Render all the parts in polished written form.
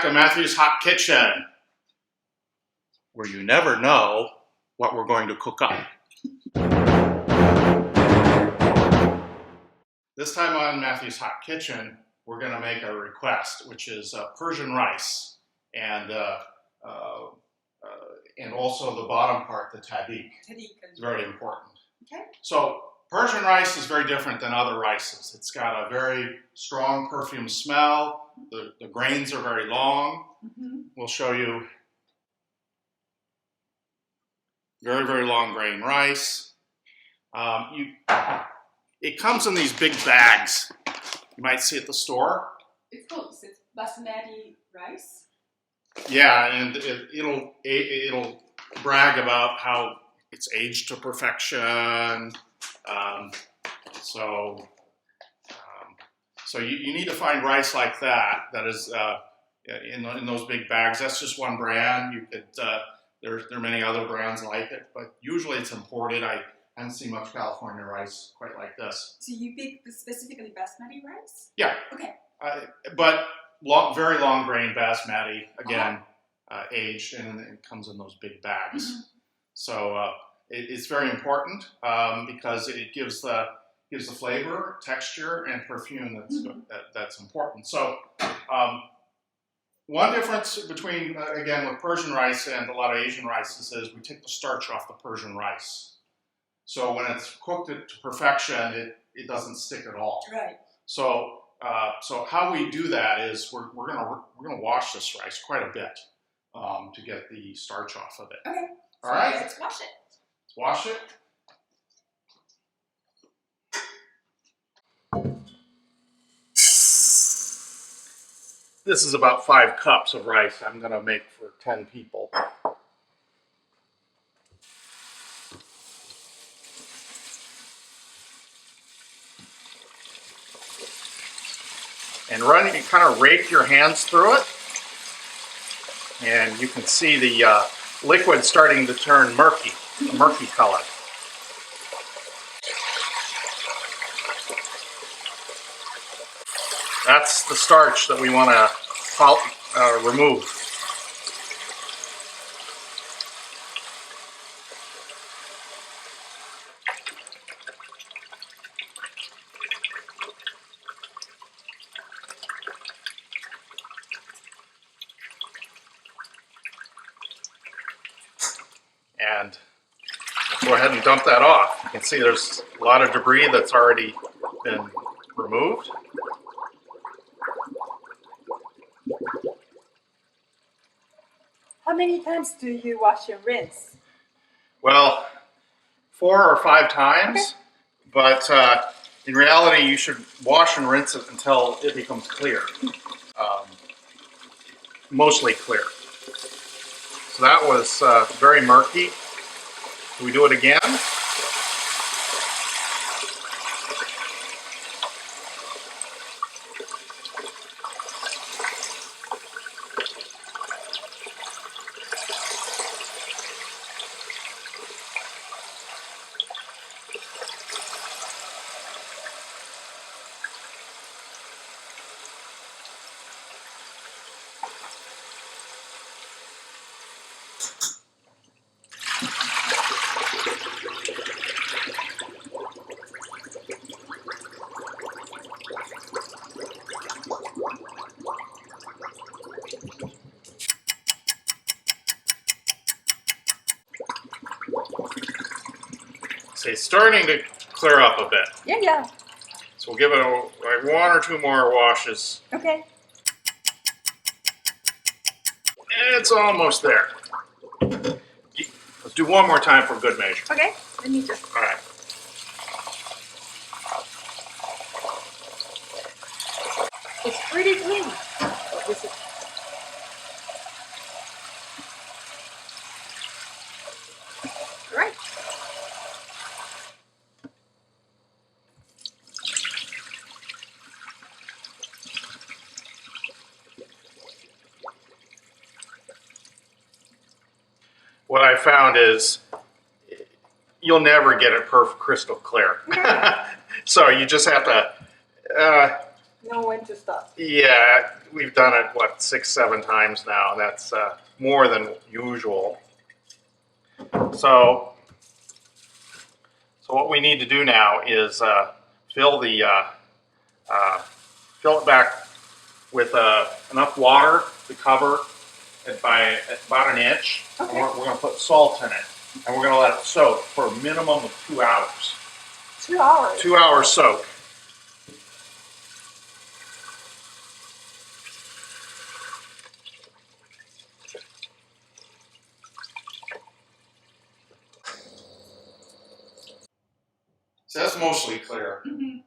to Matthew's Hot Kitchen, where you never know what we're going to cook up. This time on Matthew's Hot Kitchen, we're going to make a request, which is Persian rice and also the bottom part, the tadig. It's very important. Okay. So Persian rice is very different than other rices. It's got a very strong perfume smell. The grains are very long. Mm-hmm. We'll show you very, very long grain rice. It comes in these big bags. You might see at the store. It's called basmati rice. Yeah, and it'll brag about how it's aged to perfection. So you need to find rice like that. That is in those big bags. That's just one brand. You could there are many other brands like it, but usually it's imported. I haven't seen much California rice quite like this. So you pick specifically basmati rice? Yeah. Okay. But very long grain basmati, again, aged, and it comes in those big bags. Mm-hmm. So it's very important because it gives the flavor, texture, and perfume that's important. So one difference between, again, with Persian rice and a lot of Asian rices is we take the starch off the Persian rice. So when it's cooked to perfection, it doesn't stick at all. Right. So how we do that is we're gonna wash this rice quite a bit to get the starch off of it. Okay. All right. Let's wash it. Let's wash it. This is about 5 cups of rice I'm gonna make for 10 people. And you kind of rake your hands through it, and you can see the liquid starting to turn murky color. That's the starch that we want to remove. And we'll go ahead and dump that off. You can see there's a lot of debris that's already been removed. How many times do you wash and rinse? Well, 4 or 5 times, okay. But in reality you should wash and rinse it until it becomes clear. Mostly clear. So that was very murky. Can we do it again? It's starting to clear up a bit. Yeah. So we'll give it like 1 or 2 more washes. Okay. It's almost there. Let's do 1 more time for good measure. Okay. Let me just. All right. It's pretty clean. All right. What I found is you'll never get it perfect crystal clear. So you just have to know when to stop. Yeah, we've done it, what, 6, 7 times now. That's more than usual. So what we need to do now is fill it back with enough water to cover it by about an inch. Okay. And we're going to put salt in it, and we're going to let it soak for a minimum of 2 hours. 2 hours? 2 hours soak. So that's mostly clear. Mm-hmm.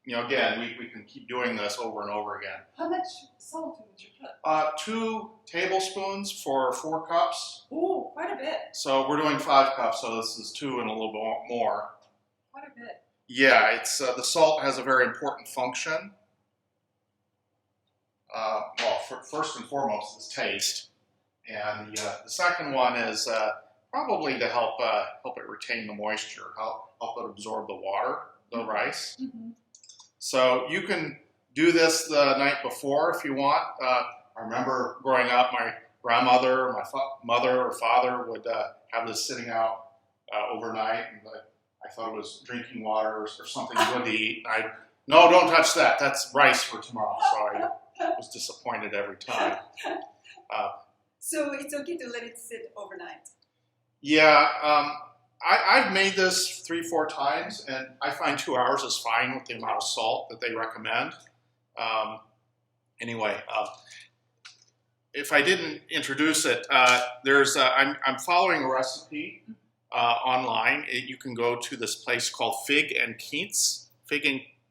Again, we can keep doing this over and over again. How much salt would you put? 2 tablespoons for 4 cups. Ooh, quite a bit. So we're doing 5 cups, so this is 2 and a little bit more. Quite a bit. Yeah, it's the salt has a very important function. First and foremost is taste, and the second one is probably to help it retain the moisture, help it absorb the water, the rice. Mm-hmm. So you can do this the night before if you want. I remember growing up, my grandmother, my mother or father would have this sitting out overnight, and I thought it was drinking water or something good to eat. No, don't touch that. That's rice for tomorrow. So I was disappointed every time. So it's okay to let it sit overnight? Yeah, I've made this 3-4 times, and I find 2 hours is fine with the amount of salt that they recommend. Anyway, if I didn't introduce it, I'm following a recipe online. You can go to this place called Fig and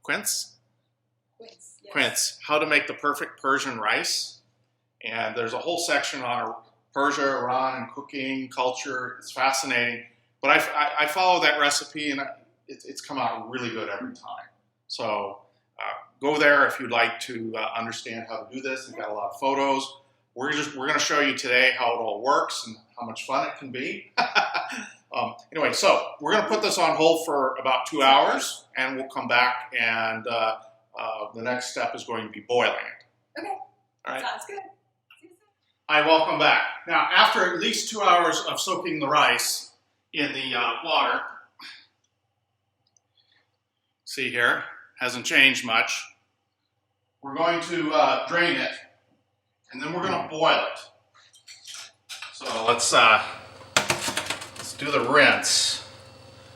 Quince. Yes. Quince, how to make the perfect Persian rice. And there's a whole section on Persia, Iran, and cooking culture. It's fascinating. But I follow that recipe, and it's come out really good every time. So go there if you'd like to understand how to do this. We've got a lot of photos. We're going to show you today how it all works and how much fun it can be. Anyway, so we're going to put this on hold for about 2 hours, and we'll come back, and the next step is going to be boiling it. Okay. All right. Sounds good. Hi, welcome back. Now, after at least 2 hours of soaking the rice in the water, see here, hasn't changed much. We're going to drain it, and then we're going to boil it. So let's do the rinse.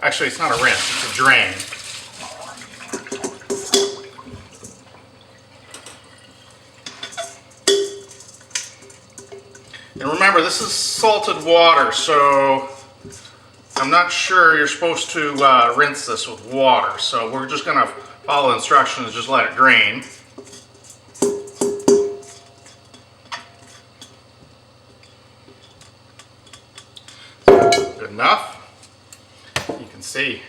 Actually, it's not a rinse, it's a drain. And remember, this is salted water, so I'm not sure you're supposed to rinse this with water. So we're just going to follow instructions, just let it drain. Good enough. You can see.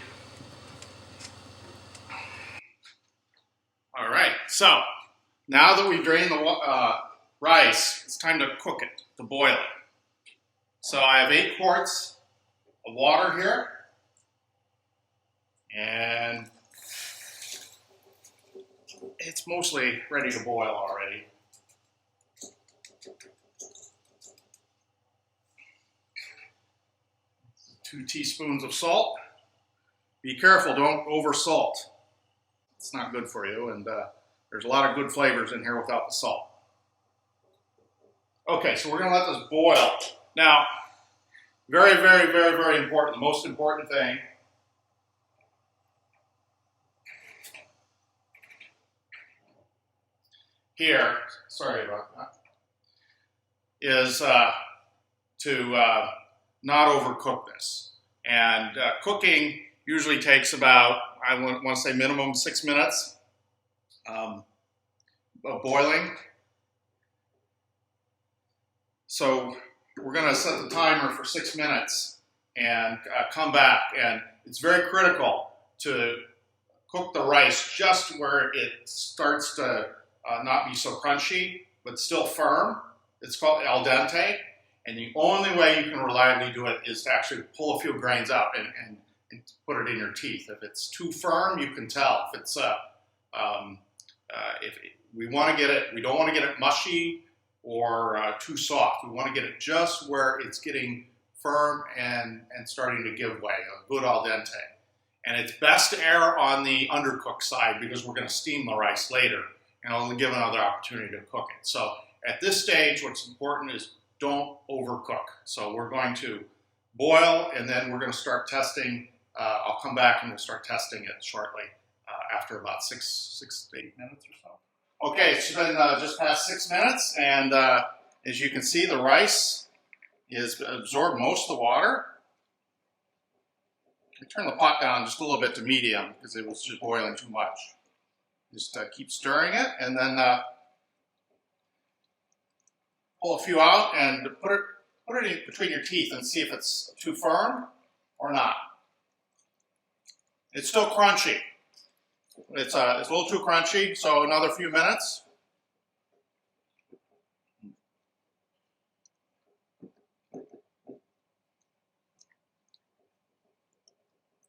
All right, so now that we've drained the rice, it's time to cook it, to boil it. So I have 8 quarts of water here, and it's mostly ready to boil already. Two teaspoons of salt. Be careful, don't over salt. It's not good for you, and there's a lot of good flavors in here without the salt. Okay, so we're going to let this boil. Now, very, very, very, very important, the most important thing here, sorry about that, is to not overcook this. And cooking usually takes about, I want to say minimum 6 minutes of boiling. So we're going to set the timer for 6 minutes and come back. And it's very critical to cook the rice just where it starts to not be so crunchy, but still firm. It's called al dente. And the only way you can reliably do it is to actually pull a few grains out and put it in your teeth. If it's too firm, you can tell. If it's if we want to get it, we don't want to get it mushy or too soft. We want to get it just where it's getting firm and starting to give way, a good al dente. And it's best to err on the undercooked side because we're going to steam the rice later and it'll give another opportunity to cook it. So at this stage, what's important is don't overcook. So we're going to boil and then we're going to start testing. I'll come back and we'll start testing it shortly after about 6 to 8 minutes or so. Okay, it's been just past 6 minutes, and as you can see, the rice has absorbed most of the water. I turn the pot down just a little bit to medium because it was just boiling too much. Just keep stirring it, and then pull a few out and put it in between your teeth and see if it's too firm or not. It's still crunchy. It's a little too crunchy, so another few minutes.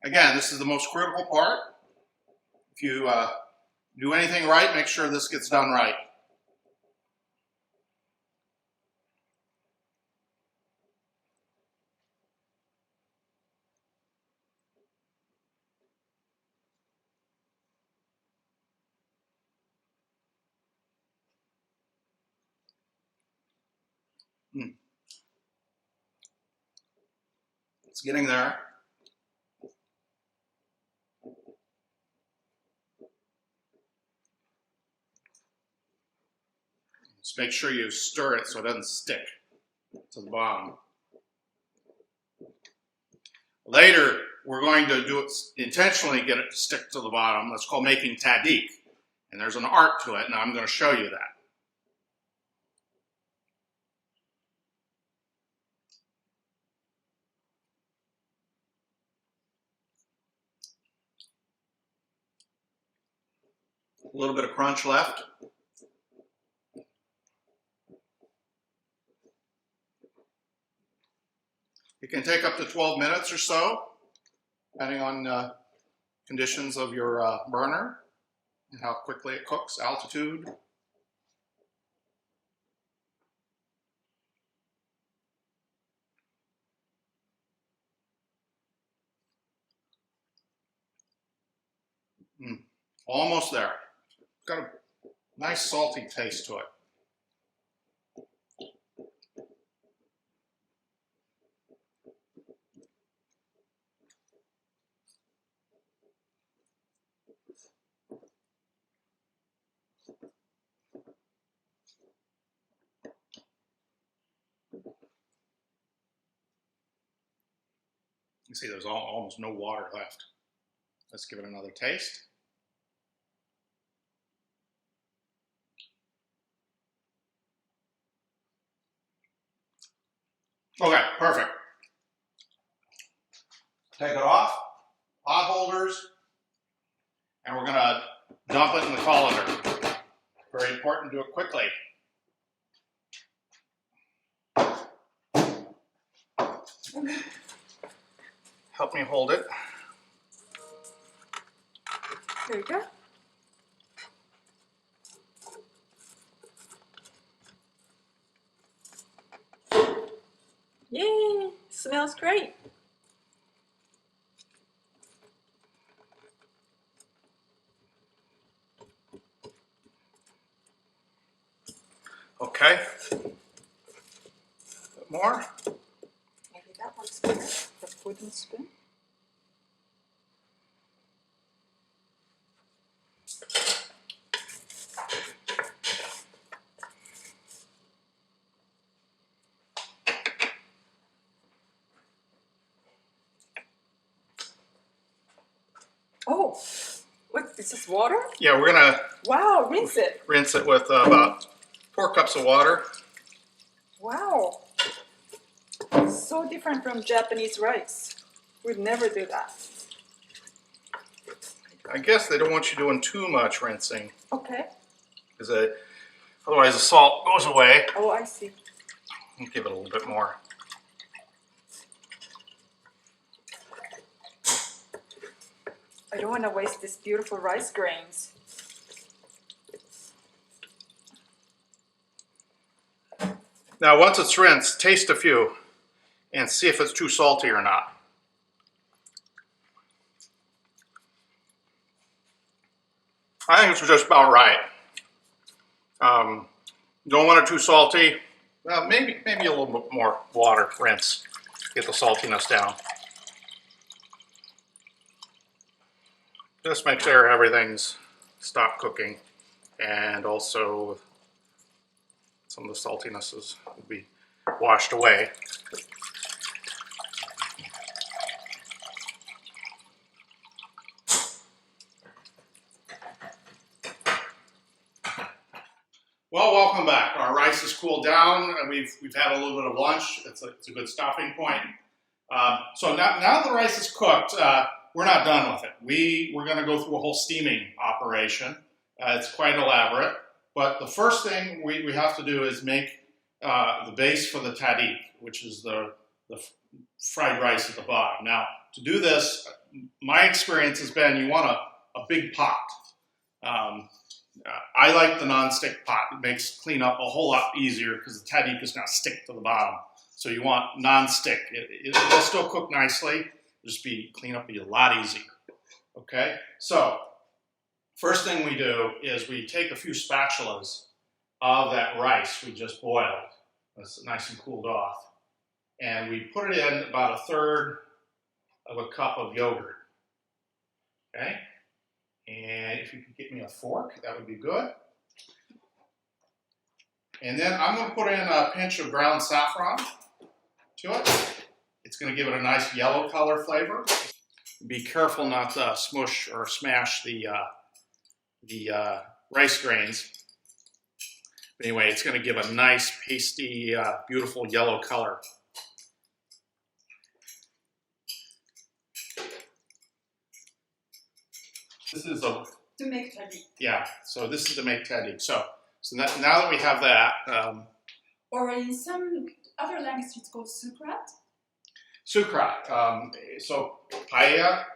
Again, this is the most critical part. If you do anything right, make sure this gets done right. It's getting there. Just make sure you stir it so it doesn't stick to the bottom. Later, we're going to do it intentionally, get it to stick to the bottom. That's called making tadig. And there's an art to it, and I'm going to show you that. A little bit of crunch left. It can take up to 12 minutes or so, depending on conditions of your burner and how quickly it cooks, altitude. Almost there. Got a nice salty taste to it. You see there's almost no water left. Let's give it another taste. Okay, perfect. Take it off, pot holders, and we're gonna dump it in the colander. Very important to do it quickly. Help me hold it. There you go. Yay! Smells great. Okay. A bit more. Maybe that one's better. The wooden spoon. Oh, what is this, water? Yeah, we're gonna Wow, rinse it. rinse it with about 4 cups of water. Wow. So different from Japanese rice. We'd never do that. I guess they don't want you doing too much rinsing, Okay. because otherwise the salt goes away. Oh, I see. I'll give it a little bit more. I don't want to waste these beautiful rice grains. Now once it's rinsed, taste a few and see if it's too salty or not. I think it's just about right. Don't want it too salty. Well, maybe a little bit more water, rinse, get the saltiness down. Just make sure everything's stopped cooking, and also some of the saltinesses will be washed away. Well, welcome back. Our rice is cooled down, and we've had a little bit of lunch. It's a good stopping point. So now the rice is cooked, we're not done with it. We're going to go through a whole steaming operation. It's quite elaborate, but the first thing we have to do is make the base for the tadig, which is the fried rice at the bottom. Now, to do this, my experience has been you want a big pot. I like the non-stick pot. It makes cleanup a whole lot easier because the tadig is going to stick to the bottom. So you want non-stick. It'll still cook nicely. Just cleanup be a lot easier. Okay. So first thing we do is we take a few spatulas of that rice we just boiled. That's nice and cooled off, and we put it in about 1/3 of a cup of yogurt. Okay. And if you could get me a fork, that would be good. And then I'm going to put in a pinch of ground saffron to it. It's going to give it a nice yellow color flavor. Be careful not to smush or smash the rice grains. But anyway, it's going to give a nice, pasty, beautiful yellow color. This is to make tadig. Yeah, so this is to make tadig. So now that we have that. Or in some other languages, it's called sucrat. Sucrat. So paella,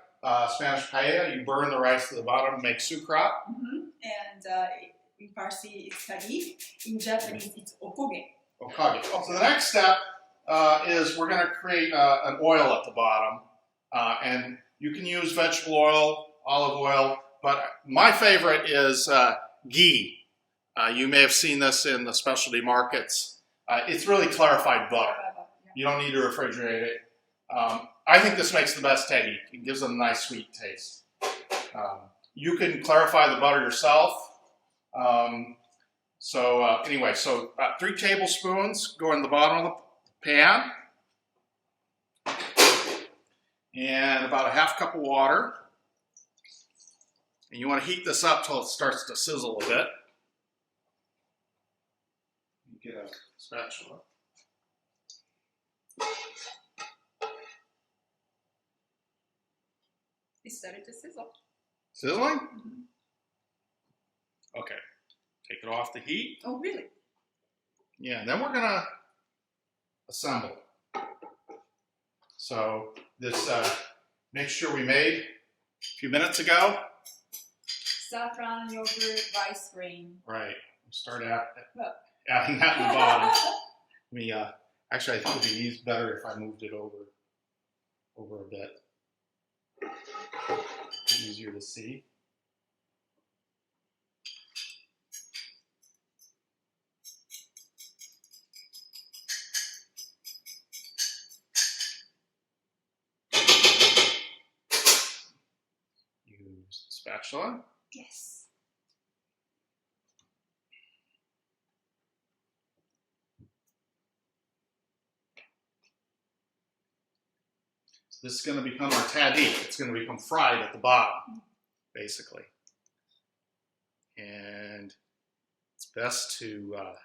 Spanish paella, you burn the rice to the bottom, make sucrat. And in Farsi, it's tadig. In Japanese, it's okoge. Okage. So the next step is we're going to create an oil at the bottom. And you can use vegetable oil, olive oil, but my favorite is ghee. You may have seen this in the specialty markets. It's really clarified butter. You don't need to refrigerate it. I think this makes the best tadig. It gives it a nice sweet taste. You can clarify the butter yourself. Anyway, so about 3 tablespoons go in the bottom of the pan. And about a 1/2 cup of water. And you want to heat this up till it starts to sizzle a bit. Get a spatula. It started to sizzle. Sizzling? Okay. Take it off the heat. Oh, really? Yeah, and then we're going to assemble. So this mixture we made a few minutes ago. Saffron, yogurt, rice grain. Right. Start adding that in the bottom. Actually, I think it would be better if I moved it over a bit. Easier to see. Use the spatula. Yes. This is going to become our tadig. It's going to become fried at the bottom, basically. And it's best to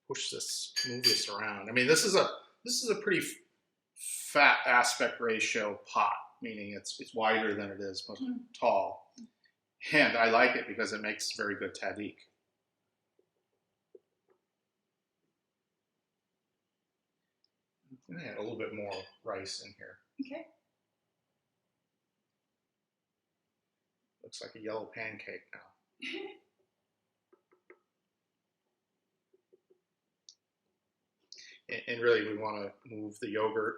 move this around. I mean, this is a pretty fat aspect ratio pot, meaning it's wider than it is, but tall. And I like it because it makes very good tadig. I'm going to add a little bit more rice in here. Okay. Looks like a yellow pancake now. And really we want to move the yogurt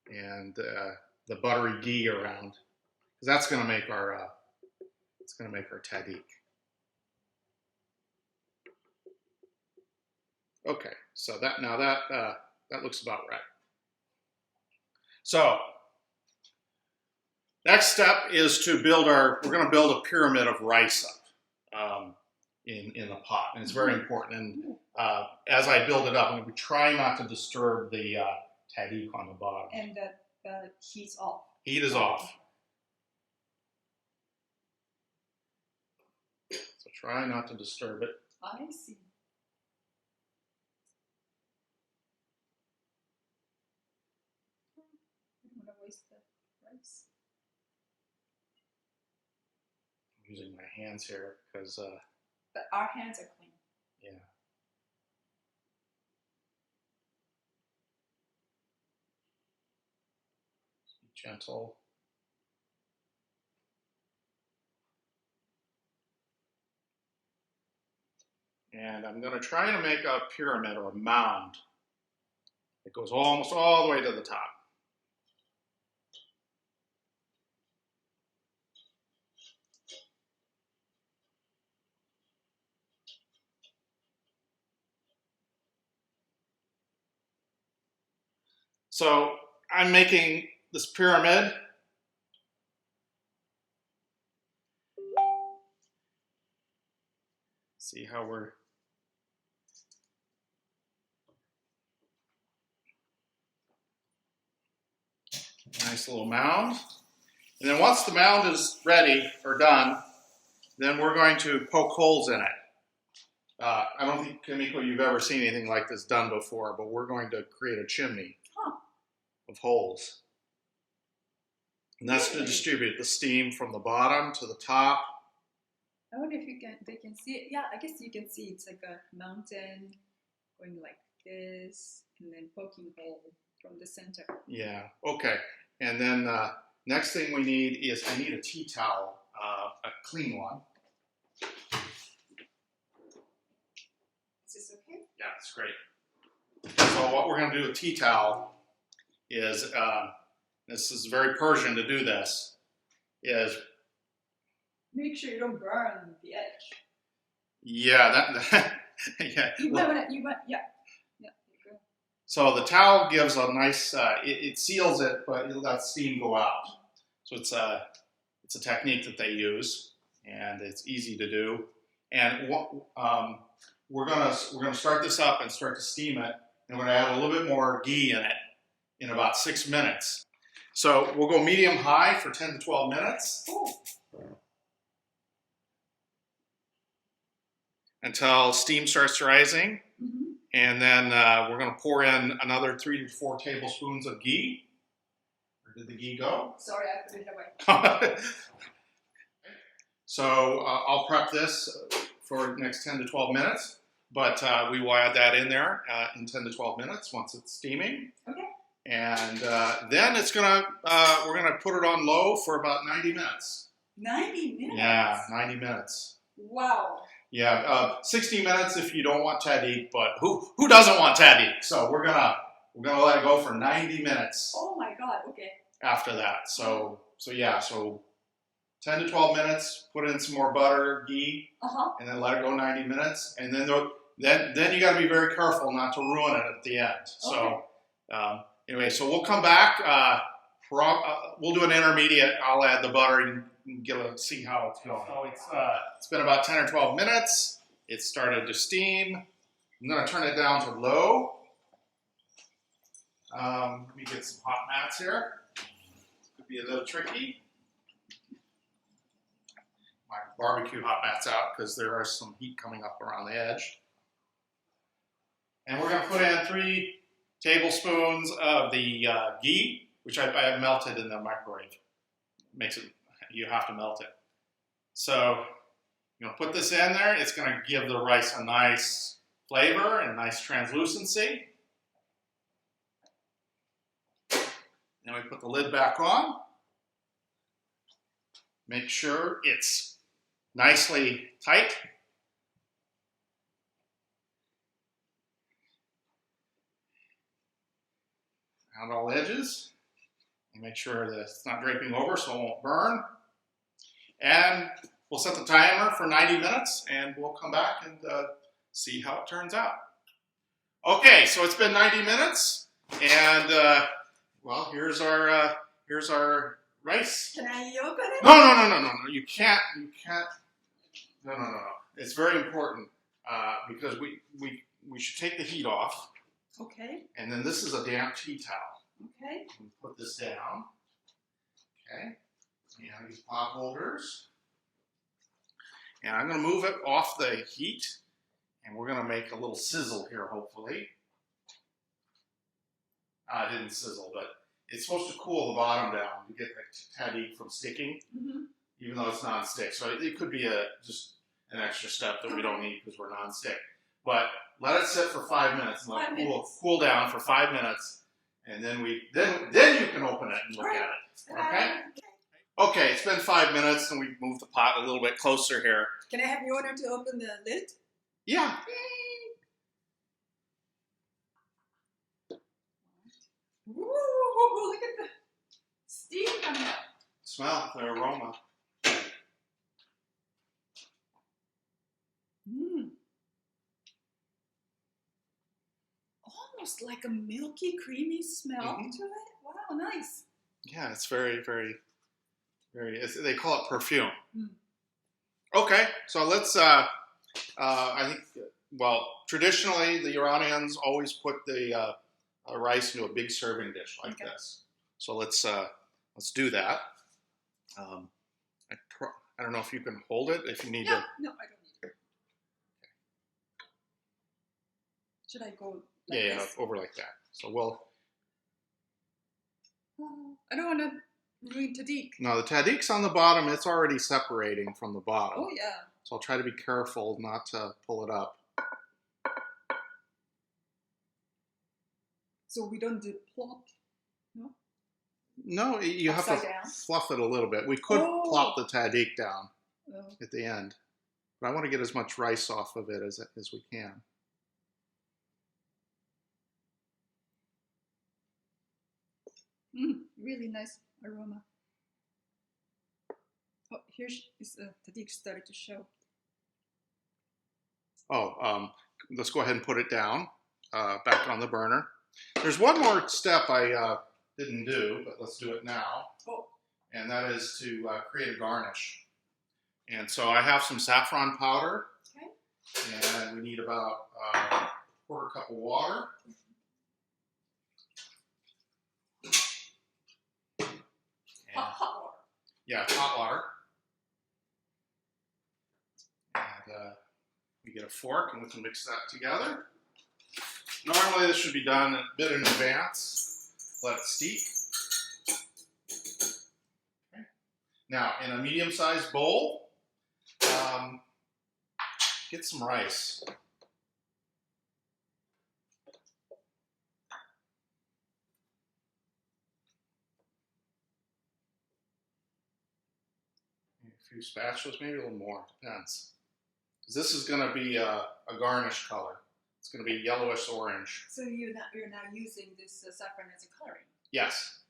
and the buttery ghee around, because that's going to make our tadig. Okay, so that looks about right. So next step is to we're going to build a pyramid of rice up in the pot, and it's very important. And as I build it up, I'm going to try not to disturb the tadig on the bottom. And the heat's off. Heat is off. So try not to disturb it. I see. I don't want to waste the rice. I'm using my hands here because But our hands are clean. yeah. Just be gentle. And I'm going to try to make a pyramid or a mound. It goes almost all the way to the top. So I'm making this pyramid. See how we're nice little mound. And then once the mound is ready or done, then we're going to poke holes in it. I don't think, Kimiko, you've ever seen anything like this done before, but we're going to create a chimney of holes. And that's to distribute the steam from the bottom to the top. I wonder if they can see it. Yeah, I guess you can see it's like a mountain going like this and then poking hole from the center. Yeah, okay. And then next thing we need is, I need a tea towel, a clean one. Is this okay? Yeah, it's great. So what we're going to do with tea towel is, this is very Persian to do this, is make sure you don't burn the edge. yeah, yeah. You might want to, yeah. Yeah, you're good. So the towel gives a nice, it seals it, but it'll let steam go out. So it's a technique that they use, and it's easy to do. And we're gonna start this up and start to steam it, and we're gonna add a little bit more ghee in it in about 6 minutes. So we'll go medium-high for 10 to 12 minutes. Oh. Until steam starts rising. Mm-hmm. And then we're going to pour in another 3 to 4 tablespoons of ghee. Where did the ghee go? Sorry, I put it away. So I'll prep this for the next 10 to 12 minutes, but we will add that in there in 10 to 12 minutes once it's steaming. Okay. And then we're gonna put it on low for about 90 minutes. 90 minutes? Yeah, 90 minutes. Wow. Yeah, 60 minutes if you don't want tadig, but who doesn't want tadig? So we're gonna let it go for 90 minutes. Oh my God. Okay. After that, so 10 to 12 minutes. Put in some more butter, ghee, and then let it go 90 minutes. And then you got to be very careful not to ruin it at the end. Okay. So anyway, so we'll come back. We'll do an intermediate. I'll add the butter and see how it's going. So it's been about 10 or 12 minutes. It started to steam. I'm going to turn it down to low. Let me get some hot mats here. Could be a little tricky. My barbecue hot mats out because there is some heat coming up around the edge. And we're going to put in 3 tablespoons of the ghee, which I have melted in the microwave. Makes it, you have to melt it. So you're going to put this in there. It's going to give the rice a nice flavor and nice translucency. Then we put the lid back on. Make sure it's nicely tight. around all edges. And make sure that it's not draping over so it won't burn. And we'll set the timer for 90 minutes and we'll come back and see how it turns out. Okay, so it's been 90 minutes and well, here's our rice. Can I open it? No, you can't, no. It's very important because we should take the heat off. Okay. And then this is a damp tea towel. Okay. Put this down. Okay. And these pot holders. And I'm going to move it off the heat. And we're going to make a little sizzle here, hopefully. It didn't sizzle, but it's supposed to cool the bottom down to get the tadig from sticking, even though it's non-stick. So it could be just an extra step that we don't need because we're non-stick. But let it sit for 5 minutes and let it cool down for 5 minutes. And then then you can open it and look at it. Okay? Okay, it's been 5 minutes and we've moved the pot a little bit closer here. Can I have your honor to open the lid? Yeah. Ooh, look at the steam coming up. Smell the aroma. Almost like a milky, creamy smell to it. Wow, nice. Yeah, it's very, very, very, they call it perfume. Okay, so let's, I think, well, traditionally the Iranians always put the rice into a big serving dish like this. So let's do that. I don't know if you can hold it, if you need to. No, I don't need it. Should I go like Yeah, this? over like that. So we'll. I don't want to ruin tadig. No, the tadig's on the bottom. It's already separating from the bottom. Oh, yeah. So I'll try to be careful not to pull it up. So we don't do plop, no? No, you have Upside to down? fluff it a little bit. We could plop the tadig down at the end. But I want to get as much rice off of it as we can. Really nice aroma. Oh, here is tadig started to show. Oh, let's go ahead and put it down, back on the burner. There's one more step I didn't do, but let's do it now. Oh. And that is to create a garnish. And so I have some saffron powder. Okay. And we need about a quarter cup of water. Hot water. Yeah, hot water. And we get a fork and we can mix that together. Normally this should be done a bit in advance. Let it steep. Okay. Now, in a medium-sized bowl, get some rice. A few spatulas, maybe a little more, depends. Because this is going to be a garnish color. It's going to be yellowish orange. So you're now using this saffron as a coloring? Yes.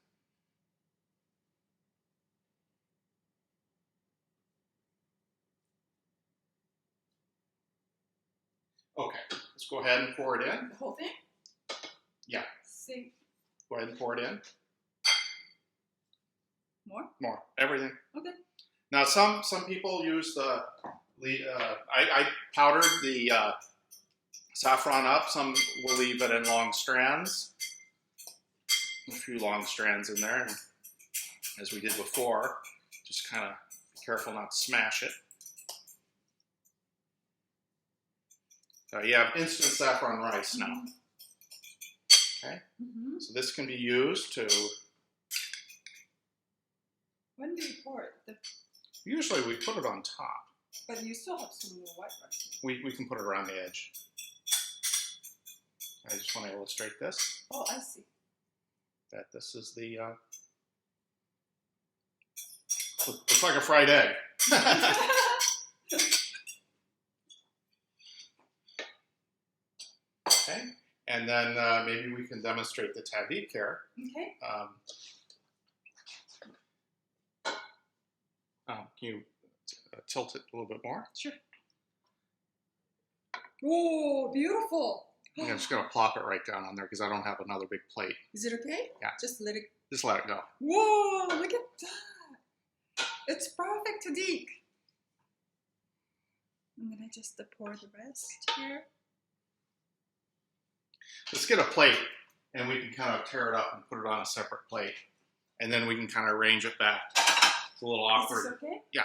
Okay, let's go ahead and pour it in. The whole thing? Yeah. See. Go ahead and pour it in. More? More. Everything. Okay. Now some people use I powdered the saffron up. Some will leave it in long strands. A few long strands in there, and as we did before, just kind of be careful not to smash it. So you have instant saffron rice now. Okay, so this can be used to. When do you pour it? Usually we put it on top. But you still have some more white rice. We can put it around the edge. I just want to illustrate this. Oh, I see. That this is the looks like a fried egg. Okay, and then maybe we can demonstrate the tadig here. Okay. Can you tilt it a little bit more? Sure. Oh, beautiful. I'm just going to plop it right down on there because I don't have another big plate. Is it okay? Yeah. Just let it. Just let it go. Whoa! Look at that. It's perfect tadig. I'm gonna just pour the rest here. Let's get a plate, and we can kind of tear it up and put it on a separate plate, and then we can kind of arrange it back. It's a little awkward. Is this okay? Yeah.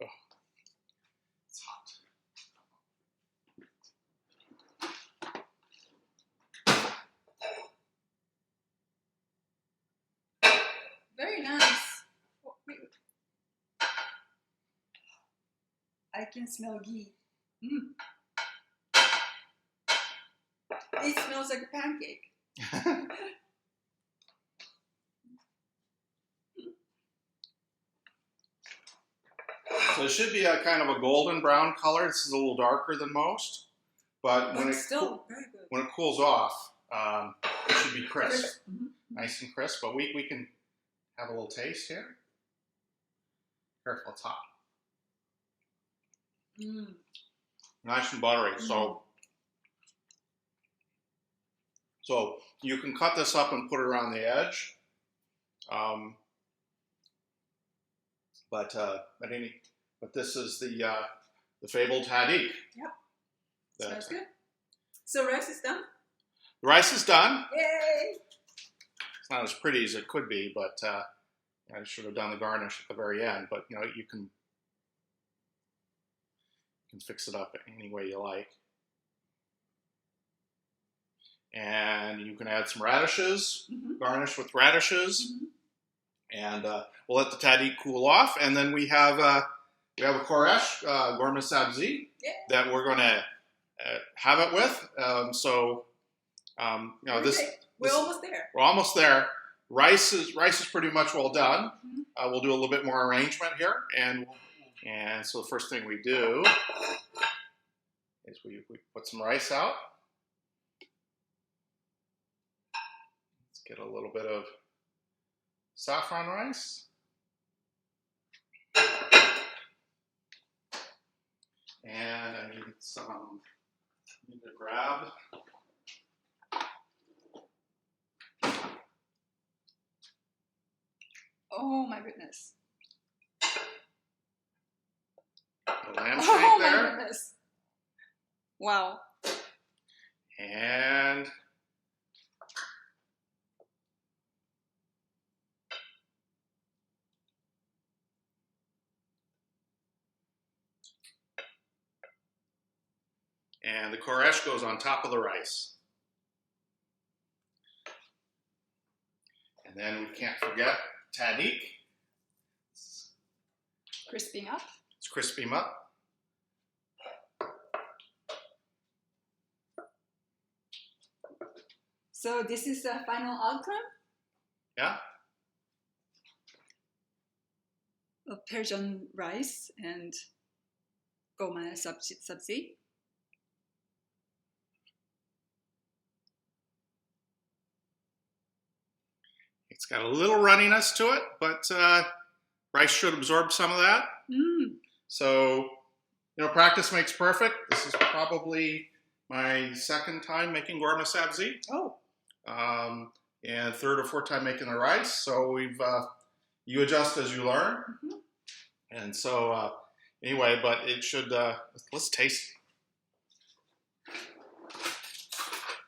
Oh, it's hot. Very nice. Oh, wait. I can smell ghee. It smells like a pancake. So it should be a kind of a golden brown color. This is a little darker than most, but when Still very good. when it cools off, it should be crisp, Mm-hmm. nice and crisp. But we can have a little taste here. Careful, it's hot. Nice and buttery. So you can cut this up and put it around the edge. But this is the fabled tadig. Yep. Sounds good. So rice is done? The rice is done. Yay! It's not as pretty as it could be, but I should have done the garnish at the very end. But you know, you can fix it up any way you like. And you can add some radishes, garnish with radishes, and we'll let the tadig cool off. And then we have a koresh, gourmet sabzi, that we're going to have it with. You know, we're almost there. We're almost there. Rice is pretty much well done. We'll do a little bit more arrangement here, and so the first thing we do is we put some rice out. Let's get a little bit of saffron rice. And I need to grab Oh my goodness. the lamb shank Oh my there. goodness. Wow. And the koresh goes on top of the rice. And then we can't forget tadig. Crisping up. Let's crisp him up. So this is the final outcome Yeah. of Persian rice and gourmet sabzi. It's got a little runniness to it, but rice should absorb some of that. So, you know, practice makes perfect. This is probably my second time making gourmet sabzi. Oh. And third or fourth time making the rice. So we've, you adjust as you learn. And so, anyway, but it should, let's taste it.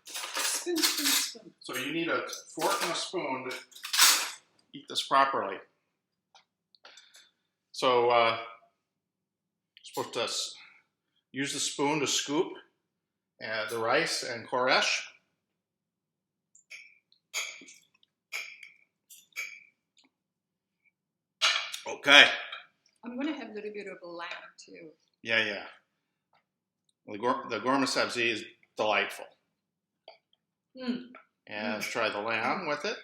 Spoon, spoon, spoon. So you need a fork and a spoon to eat this properly. So, you're supposed to use the spoon to scoop the rice and koresh. Okay. I'm going to have a little bit of a lamb too. Yeah. The gourmet sabzi is delightful. And let's try the lamb with it.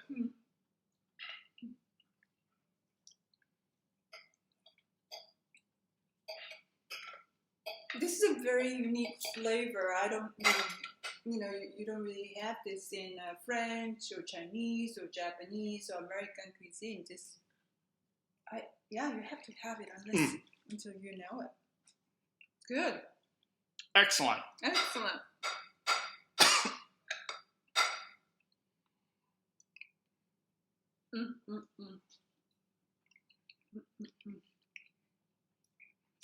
This is a very unique flavor. I don't really, you don't really have this in French or Chinese or Japanese or American cuisine. You have to have it until you know it. Good. Excellent. Excellent.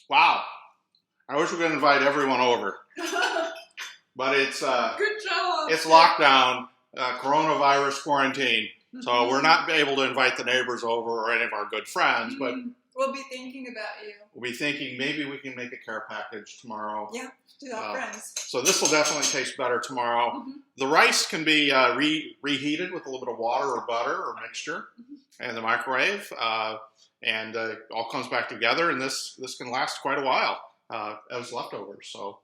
Wow. I wish we could invite everyone over, but it's Good job. it's lockdown, coronavirus quarantine, so we're not able to invite the neighbors over or any of our good friends. But we'll be thinking about you. we'll be thinking maybe we can make a care package tomorrow. Yeah, to our friends. So this will definitely taste better tomorrow. The rice can be reheated with a little bit of water or butter or mixture in the microwave, and it all comes back together. And this can last quite a while as leftovers. So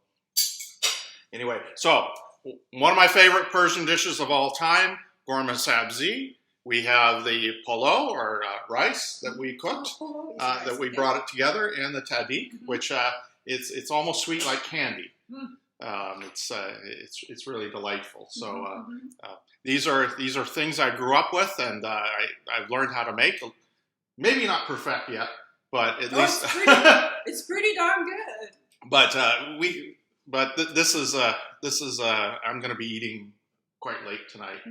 anyway, so one of my favorite Persian dishes of all time, gourmet sabzi. We have the polo, or rice that we cooked, that we brought it together, and the tadig, which it's almost sweet like candy. It's really delightful. So these are things I grew up with, and I've learned how to make. Maybe not perfect yet, but at least it's pretty darn good. But this is I'm going to be eating quite late tonight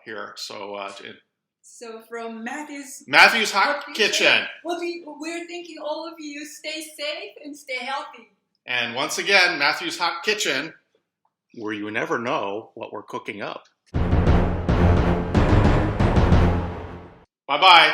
here. So from Matthew's Hot Kitchen. Well, we're thinking all of you stay safe and stay healthy. And once again, Matthew's Hot Kitchen, where you never know what we're cooking up. Bye-bye.